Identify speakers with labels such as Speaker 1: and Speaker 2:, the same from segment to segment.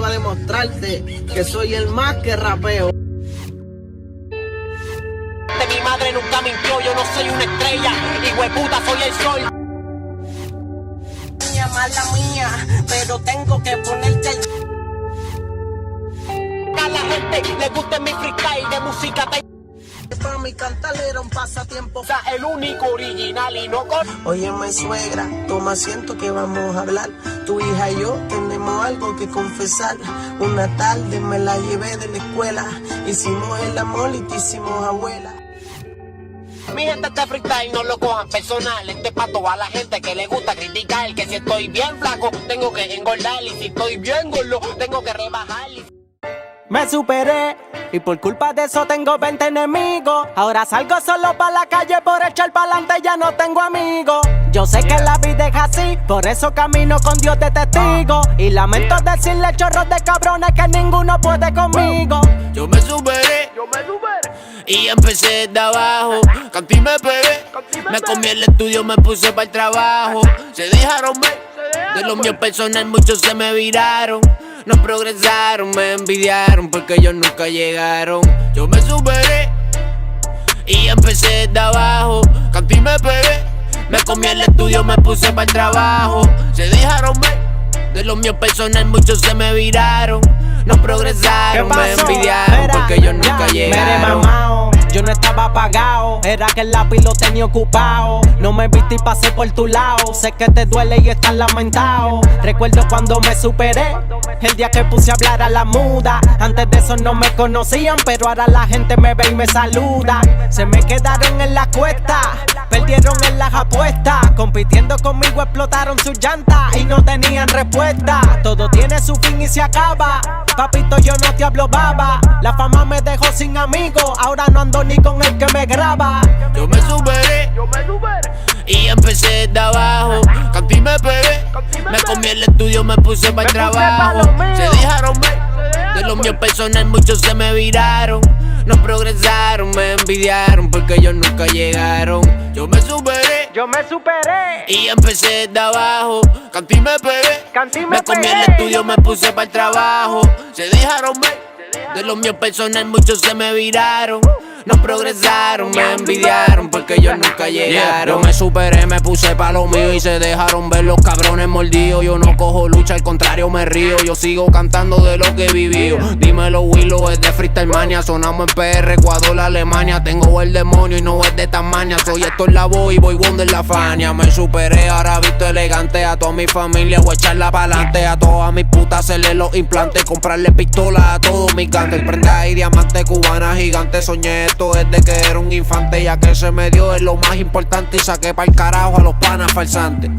Speaker 1: para demostrarte que soy el más que rapeo.
Speaker 2: De mi madre nunca mintió, yo no soy una estrella, hijueputa, soy el sol.
Speaker 1: Mía, mala mía, pero tengo que ponerte el...
Speaker 2: A la gente le gusta mi freestyle de música.
Speaker 1: Para mi cantar era un pasatiempo.
Speaker 2: O sea, el único original y no con...
Speaker 1: Óyeme, suegra, toma asiento que vamos a hablar. Tu hija y yo tenemos algo que confesar. Una tarde me la llevé de la escuela. Hicimos el amor y te hicimos abuela.
Speaker 2: Mi gente, este freestyle no lo cojan personal. Este es para toda la gente que le gusta criticar. Que si estoy bien flaco, tengo que engordar. Y si estoy bien gordo, tengo que rebajar.
Speaker 3: Me superé y por culpa de eso tengo 20 enemigos. Ahora salgo solo pa' la calle por echar pa'lante, ya no tengo amigos. Yo sé que la vida es así, por eso camino con Dios de testigo. Y lamento decirle chorros de cabrones que ninguno puede conmigo.
Speaker 4: Yo me superé y empecé de abajo. Canté y me pegué, me comí el estudio, me puse para el trabajo. Se dejaron ver, de lo mío personal muchos se me viraron. No progresaron, me envidiaron porque ellos nunca llegaron. Yo me superé y empecé de abajo. Canté y me pegué, me comí el estudio, me puse para el trabajo. Se dejaron ver, de lo mío personal muchos se me viraron. No progresaron, me envidiaron porque ellos nunca llegaron.
Speaker 3: Yo no estaba apagado, era que el lápiz lo tenía ocupado. No me viste y pasé por tu lado. Sé que te duele y estás lamentado. Recuerdo cuando me superé, el día que puse a hablar a la muda. Antes de eso no me conocían, pero ahora la gente me ve y me saluda. Se me quedaron en la cuesta, perdieron en las apuestas. Compitiendo conmigo explotaron sus llantas y no tenían respuesta. Todo tiene su fin y se acaba. Papito, yo no te hablo baba. La fama me dejó sin amigos, ahora no ando ni con el que me graba.
Speaker 4: Yo me superé y empecé de abajo. Canté y me pegué, me comí el estudio, me puse para el trabajo. Se dejaron ver, de lo mío personal muchos se me viraron. No progresaron, me envidiaron porque ellos nunca llegaron. Yo me superé y empecé de abajo. Canté y me pegué, me comí el estudio, me puse para el trabajo. Se dejaron ver, de lo mío personal muchos se me viraron. No progresaron, me envidiaron porque ellos nunca llegaron. Yo me superé, me puse pa' lo mío y se dejaron ver los cabrones mordidos. Yo no cojo lucha, al contrario me río. Yo sigo cantando de lo que he vivido. Dímelo Willow, es de Freestyle Mania. Sonamos en PR, Ecuador, Alemania. Tengo el demonio y no es de Tasmania. Soy Héctor Lavoe y voy Wonder la Fania. Me superé, ahora visto elegante. A toda mi familia voy a echarla pa'lante. A todas mis putas hacerle los implantes. Comprarle pistolas a todos mis gantes. Prenda y diamante, cubana gigante. Soñé esto desde que era un infante. Ya que se me dio es lo más importante. Y saqué pa'l carajo a los panas falsantes.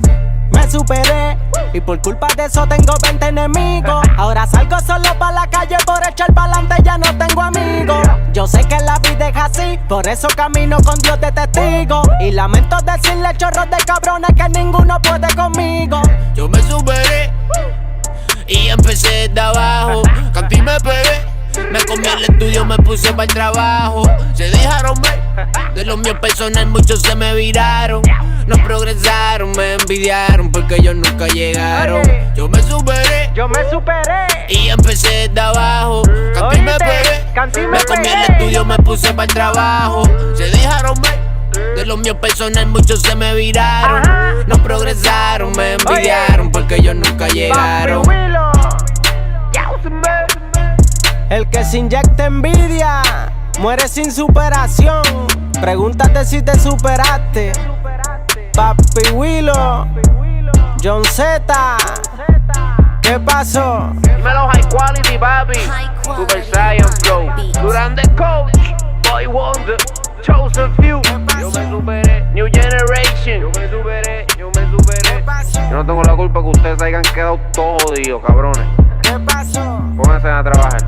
Speaker 3: Me superé y por culpa de eso tengo 20 enemigos. Ahora salgo solo pa' la calle por echar pa'lante, ya no tengo amigos. Yo sé que la vida es así, por eso camino con Dios de testigo. Y lamento decirle chorros de cabrones que ninguno puede conmigo.
Speaker 4: Yo me superé y empecé de abajo. Canté y me pegué, me comí el estudio, me puse para el trabajo. Se dejaron ver, de lo mío personal muchos se me viraron. No progresaron, me envidiaron porque ellos nunca llegaron. Yo me superé y empecé de abajo. Canté y me pegué, me comí el estudio, me puse para el trabajo. Se dejaron ver, de lo mío personal muchos se me viraron. No progresaron, me envidiaron porque ellos nunca llegaron.
Speaker 3: El que se inyecta envidia muere sin superación. Pregúntate si te superaste. Papi Willow, John Z, ¿qué pasó?
Speaker 4: Dímelo High Quality, papi. Super Saiyan Flow. Durán the Coach, Boy Wonder, Chosen Few. Yo me superé. New Generation. Yo me superé. Yo no tengo la culpa que ustedes hayan quedado todos jodidos, cabrones.
Speaker 3: ¿Qué pasó?
Speaker 4: Pónganse a trabajar.